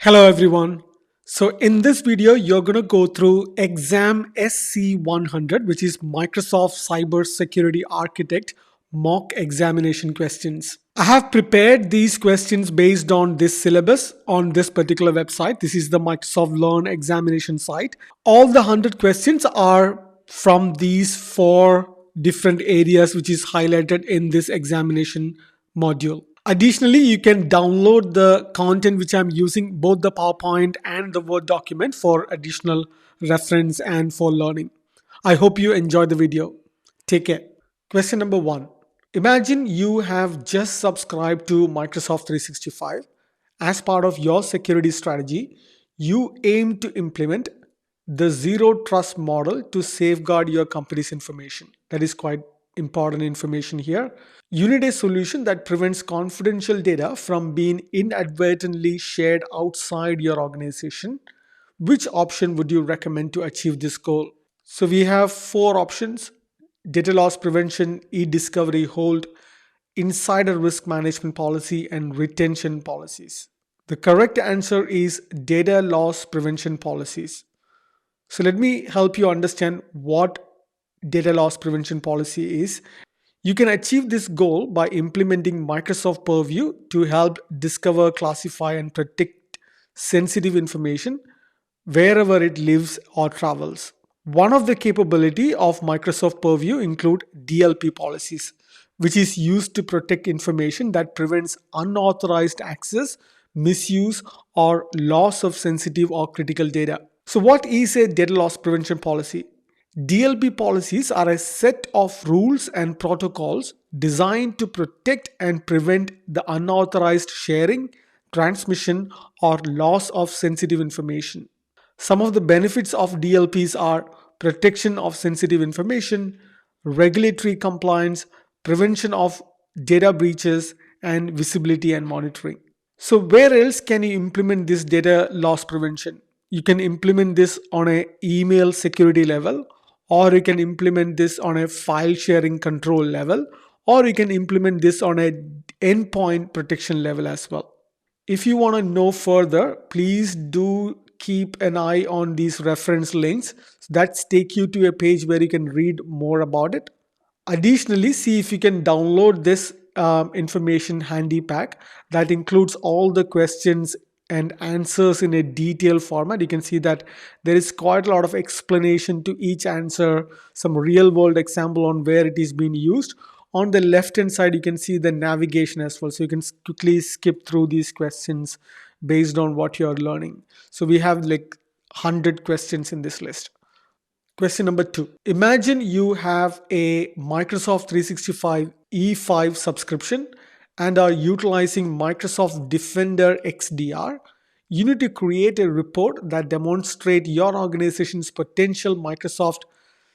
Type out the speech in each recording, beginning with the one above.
Hello everyone. So in this video, you're going to go through exam SC-100, which is Microsoft Cybersecurity Architect mock examination questions. I have prepared these questions based on this syllabus on this particular website. This is the Microsoft Learn examination site. All the 100 questions are from these four different areas which is highlighted in this examination module. Additionally, you can download the content which I'm using, both the PowerPoint and the Word document, for additional reference and for learning. I hope you enjoy the video. Take care. Question number one. Imagine you have just subscribed to Microsoft 365. As part of your security strategy, you aim to implement the zero trust model to safeguard your company's information. That is quite important information here. You need a solution that prevents confidential data from being inadvertently shared outside your organization. Which option would you recommend to achieve this goal? So we have four options: data loss prevention, e-discovery, hold, insider risk management policy, and retention policies. The correct answer is data loss prevention policies. So let me help you understand what data loss prevention policy is. You can achieve this goal by implementing Microsoft Purview to help discover, classify, and protect sensitive information wherever it lives or travels. One of the capability of Microsoft Purview include DLP policies, which is used to protect information that prevents unauthorized access, misuse, or loss of sensitive or critical data. So what is a data loss prevention policy? DLP policies are a set of rules and protocols designed to protect and prevent the unauthorized sharing, transmission, or loss of sensitive information. Some of the benefits of DLPs are protection of sensitive information, regulatory compliance, prevention of data breaches, and visibility and monitoring. So where else can you implement this data loss prevention? You can implement this on an email security level, or you can implement this on a file sharing control level, or you can implement this on a endpoint protection level as well. If you want to know further, please do keep an eye on these reference links that take you to a page where you can read more about it. Additionally, see if you can download this information handy pack that includes all the questions and answers in a detailed format. You can see that there is quite a lot of explanation to each answer, some real world example on where it is being used. On the left hand side, you can see the navigation as well. So you can quickly skip through these questions based on what you're learning. So we have like 100 questions in this list. Question number two. Imagine you have a Microsoft 365 E5 subscription and are utilizing Microsoft Defender XDR. You need to create a report that demonstrates your organization's potential Microsoft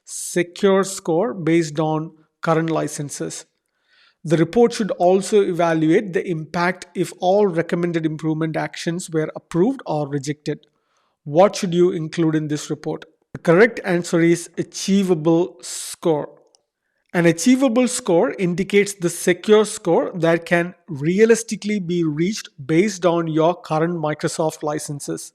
secure score based on current licenses. The report should also evaluate the impact if all recommended improvement actions were approved or rejected. What should you include in this report? The correct answer is achievable score. An achievable score indicates the secure score that can realistically be reached based on your current Microsoft licenses.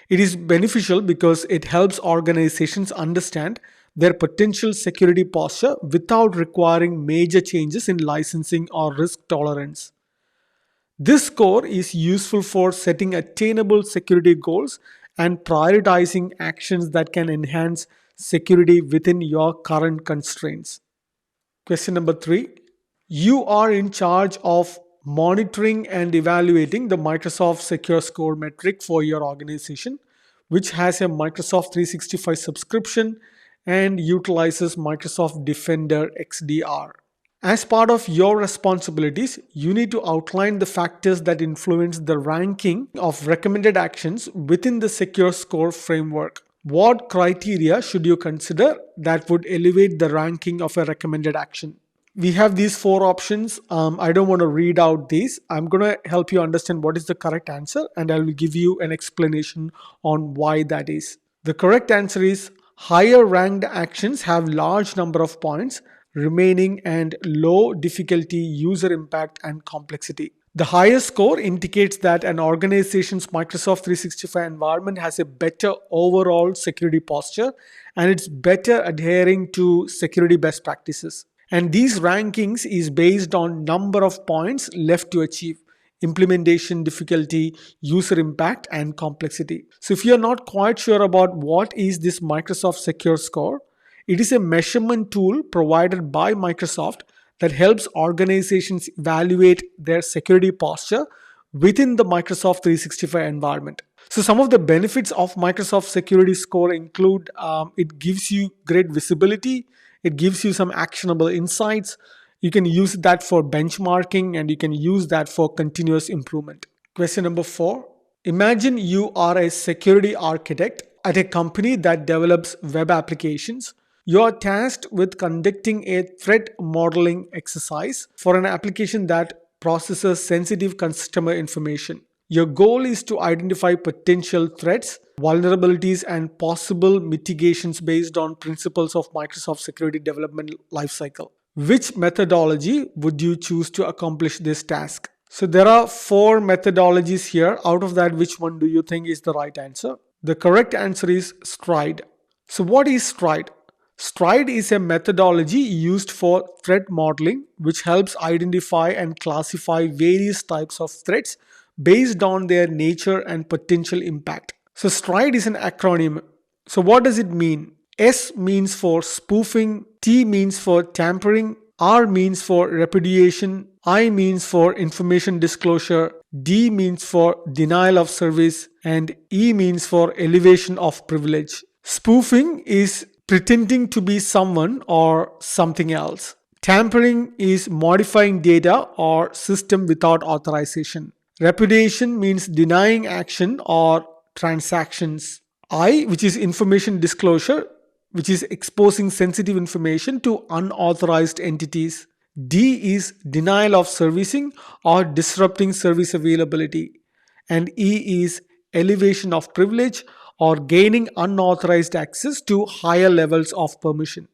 It is beneficial because it helps organizations understand their potential security posture without requiring major changes in licensing or risk tolerance. This score is useful for setting attainable security goals and prioritizing actions that can enhance security within your current constraints. Question number three. You are in charge of monitoring and evaluating the Microsoft Secure Score metric for your organization, which has a Microsoft 365 subscription and utilizes Microsoft Defender XDR. As part of your responsibilities, you need to outline the factors that influence the ranking of recommended actions within the Secure Score framework. What criteria should you consider that would elevate the ranking of a recommended action? We have these four options. I don't want to read out these. I'm going to help you understand what is the correct answer, and I will give you an explanation on why that is. The correct answer is higher ranked actions have large number of points remaining and low difficulty, user impact, and complexity. The higher score indicates that an organization's Microsoft 365 environment has a better overall security posture and it's better adhering to security best practices. And these rankings is based on number of points left to achieve, implementation difficulty, user impact, and complexity. So if you're not quite sure about what is this Microsoft Secure Score, it is a measurement tool provided by Microsoft that helps organizations evaluate their security posture within the Microsoft 365 environment. So some of the benefits of Microsoft Security Score include it gives you great visibility, it gives you some actionable insights. You can use that for benchmarking and you can use that for continuous improvement. Question number 4. Imagine you are a security architect at a company that develops web applications. You are tasked with conducting a threat modeling exercise for an application that processes sensitive customer information. Your goal is to identify potential threats, vulnerabilities, and possible mitigations based on principles of Microsoft Security Development Lifecycle. Which methodology would you choose to accomplish this task? So there are 4 methodologies here. Out of that, which one do you think is the right answer? The correct answer is STRIDE. So what is STRIDE? STRIDE is a methodology used for threat modeling, which helps identify and classify various types of threats based on their nature and potential impact. So STRIDE is an acronym. So what does it mean? S means for spoofing, T means for tampering, R means for repudiation, I means for information disclosure, D means for denial of service, and E means for elevation of privilege. Spoofing is pretending to be someone or something else. Tampering is modifying data or system without authorization. Repudiation means denying action or transactions. I, which is information disclosure, which is exposing sensitive information to unauthorized entities. D is denial of servicing or disrupting service availability. And E is elevation of privilege or gaining unauthorized access to higher levels of permission.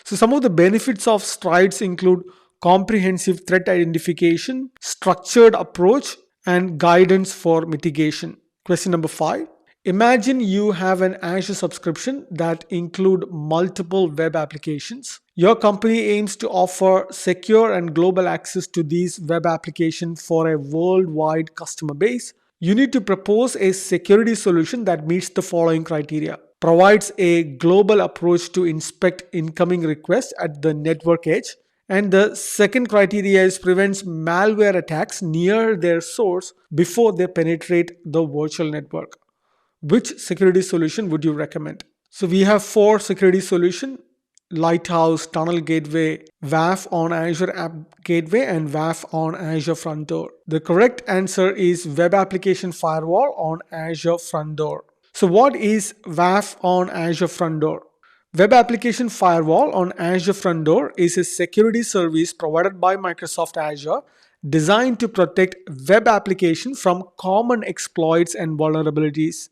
So some of the benefits of STRIDES include comprehensive threat identification, structured approach, and guidance for mitigation. Question number 5. Imagine you have an Azure subscription that include multiple web applications. Your company aims to offer secure and global access to these web applications for a worldwide customer base. You need to propose a security solution that meets the following criteria. Provides a global approach to inspect incoming requests at the network edge. And the second criteria is prevents malware attacks near their source before they penetrate the virtual network. Which security solution would you recommend? So we have 4 security solutions: Lighthouse, Tunnel Gateway, WAF on Azure App Gateway, and WAF on Azure Front Door. The correct answer is Web Application Firewall on Azure Front Door. So what is WAF on Azure Front Door? Web Application Firewall on Azure Front Door is a security service provided by Microsoft Azure designed to protect web applications from common exploits and vulnerabilities.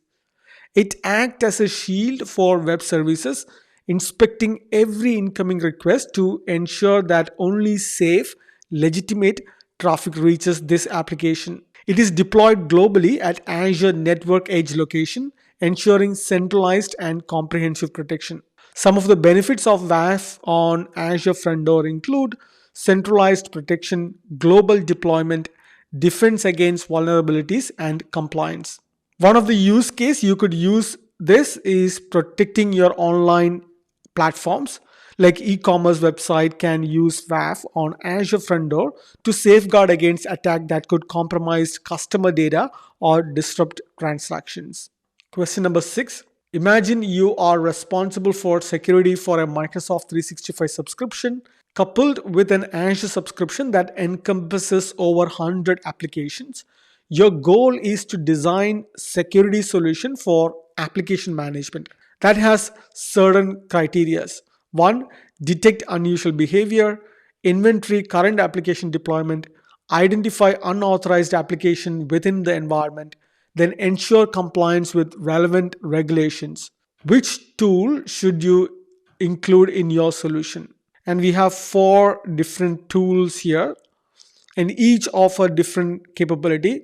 It acts as a shield for web services, inspecting every incoming request to ensure that only safe, legitimate traffic reaches this application. It is deployed globally at Azure Network Edge location, ensuring centralized and comprehensive protection. Some of the benefits of WAF on Azure Front Door include centralized protection, global deployment, defense against vulnerabilities, and compliance. One of the use case you could use this is protecting your online platforms. Like e-commerce website can use WAF on Azure Front Door to safeguard against attack that could compromise customer data or disrupt transactions. Question number 6. Imagine you are responsible for security for a Microsoft 365 subscription coupled with an Azure subscription that encompasses over 100 applications. Your goal is to design security solution for application management that has certain criteria. 1. Detect unusual behavior, inventory current application deployment, identify unauthorized application within the environment, then ensure compliance with relevant regulations. Which tool should you include in your solution? And we have 4 different tools here. and each offer different capability.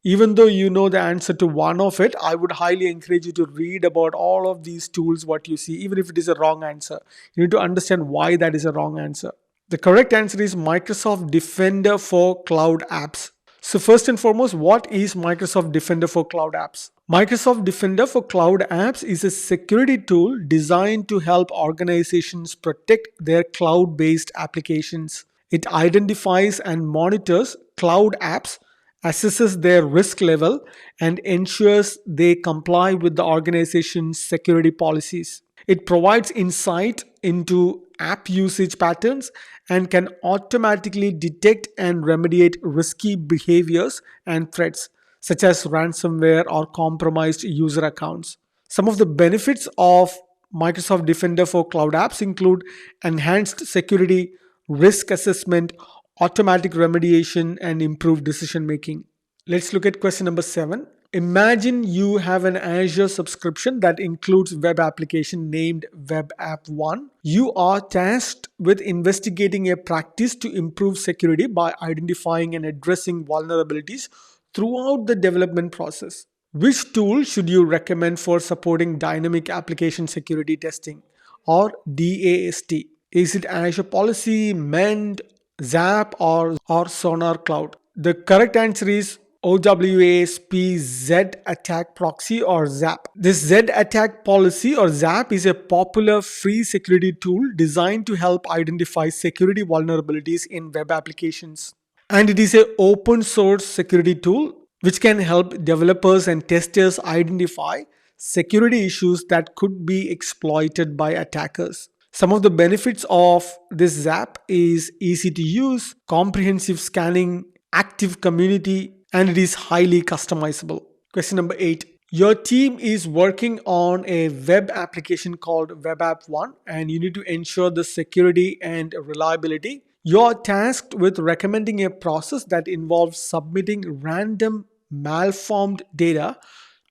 Even though you know the answer to one of it, I would highly encourage you to read about all of these tools, what you see, even if it is a wrong answer. You need to understand why that is a wrong answer. The correct answer is Microsoft Defender for Cloud Apps. So first and foremost, what is Microsoft Defender for Cloud Apps? Microsoft Defender for Cloud Apps is a security tool designed to help organizations protect their cloud-based applications. It identifies and monitors cloud apps, assesses their risk level, and ensures they comply with the organization's security policies. It provides insight into app usage patterns and can automatically detect and remediate risky behaviors and threats, such as ransomware or compromised user accounts. Some of the benefits of Microsoft Defender for Cloud Apps include enhanced security, risk assessment, automatic remediation, and improved decision making. Let's look at question number 7. Imagine you have an Azure subscription that includes web application named Web App 1. You are tasked with investigating a practice to improve security by identifying and addressing vulnerabilities throughout the development process. Which tool should you recommend for supporting dynamic application security testing, or DAST? Is it Azure Policy, Mend, Zap, or Sonar Cloud? The correct answer is OWASP Z Attack Proxy or ZAP. This Z Attack Policy or ZAP is a popular free security tool designed to help identify security vulnerabilities in web applications. And it is an open source security tool which can help developers and testers identify security issues that could be exploited by attackers. Some of the benefits of this ZAP is easy to use, comprehensive scanning, active community, and it is highly customizable. Question number 8. Your team is working on a web application called Web App 1 and you need to ensure the security and reliability. You're tasked with recommending a process that involves submitting random malformed data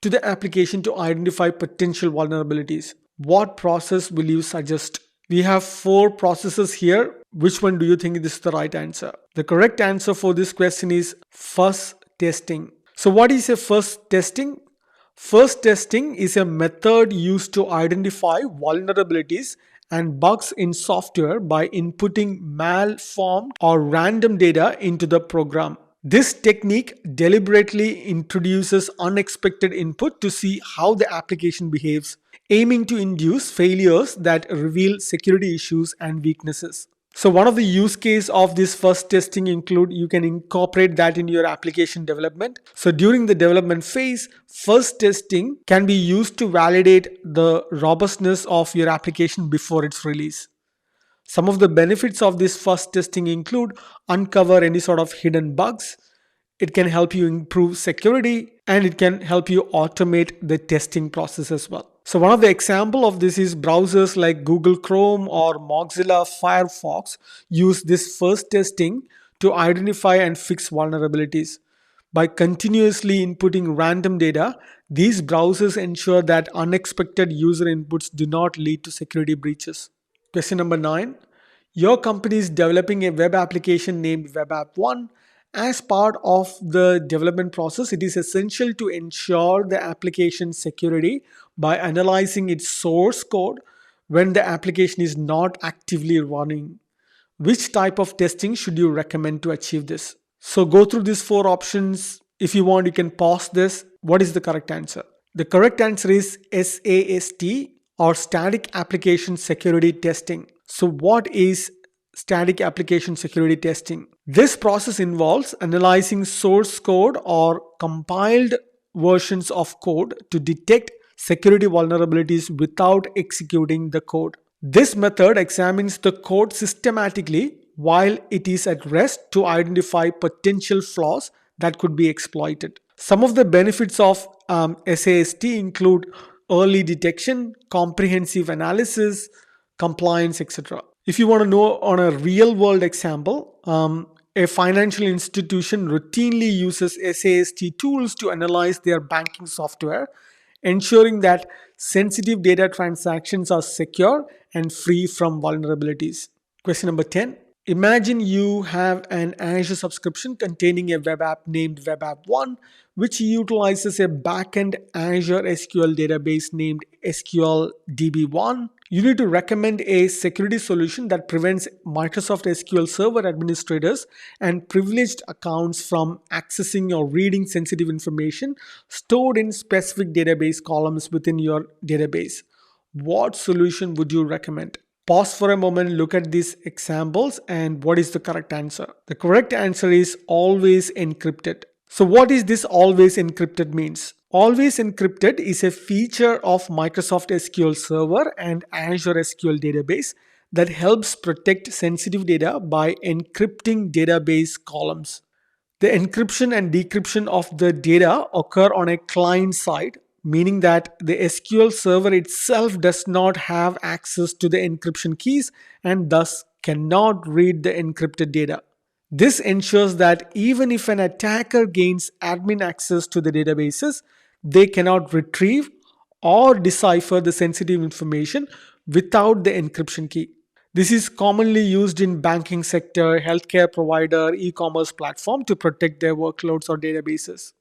to the application to identify potential vulnerabilities. What process will you suggest? We have 4 processes here. Which one do you think is the right answer? The correct answer for this question is Fuzz testing. So what is a Fuzz testing? Fuzz testing is a method used to identify vulnerabilities and bugs in software by inputting malformed or random data into the program. This technique deliberately introduces unexpected input to see how the application behaves, aiming to induce failures that reveal security issues and weaknesses. So one of the use case of this Fuzz testing include you can incorporate that in your application development. So during the development phase, Fuzz testing can be used to validate the robustness of your application before its release. Some of the benefits of this Fuzz testing include uncover any sort of hidden bugs. It can help you improve security and it can help you automate the testing process as well. So one of the example of this is browsers like Google Chrome or Mozilla Firefox use this Fuzz testing to identify and fix vulnerabilities. By continuously inputting random data, these browsers ensure that unexpected user inputs do not lead to security breaches. Question number 9. Your company is developing a web application named Web App 1. As part of the development process, it is essential to ensure the application security by analyzing its source code when the application is not actively running. Which type of testing should you recommend to achieve this? So go through these 4 options. If you want, you can pause this. What is the correct answer? The correct answer is SAST or Static Application Security Testing. So what is Static Application Security Testing? This process involves analyzing source code or compiled versions of code to detect security vulnerabilities without executing the code. This method examines the code systematically while it is at rest to identify potential flaws that could be exploited. Some of the benefits of SAST include early detection, comprehensive analysis, compliance, etc. If you want to know on a real world example, a financial institution routinely uses SAST tools to analyze their banking software, ensuring that sensitive data transactions are secure and free from vulnerabilities. Question number 10. Imagine you have an Azure subscription containing a web app named Web App 1, which utilizes a backend Azure SQL database named SQL DB1. You need to recommend a security solution that prevents Microsoft SQL Server administrators and privileged accounts from accessing or reading sensitive information stored in specific database columns within your database. What solution would you recommend? Pause for a moment, look at these examples, and what is the correct answer? The correct answer is always encrypted. So, what is this always encrypted means? Always encrypted is a feature of Microsoft SQL Server and Azure SQL Database that helps protect sensitive data by encrypting database columns. The encryption and decryption of the data occur on a client side, meaning that the SQL server itself does not have access to the encryption keys and thus cannot read the encrypted data. This ensures that even if an attacker gains admin access to the databases, they cannot retrieve or decipher the sensitive information without the encryption key. This is commonly used in banking sector, healthcare provider, e-commerce platform to protect their workloads or databases.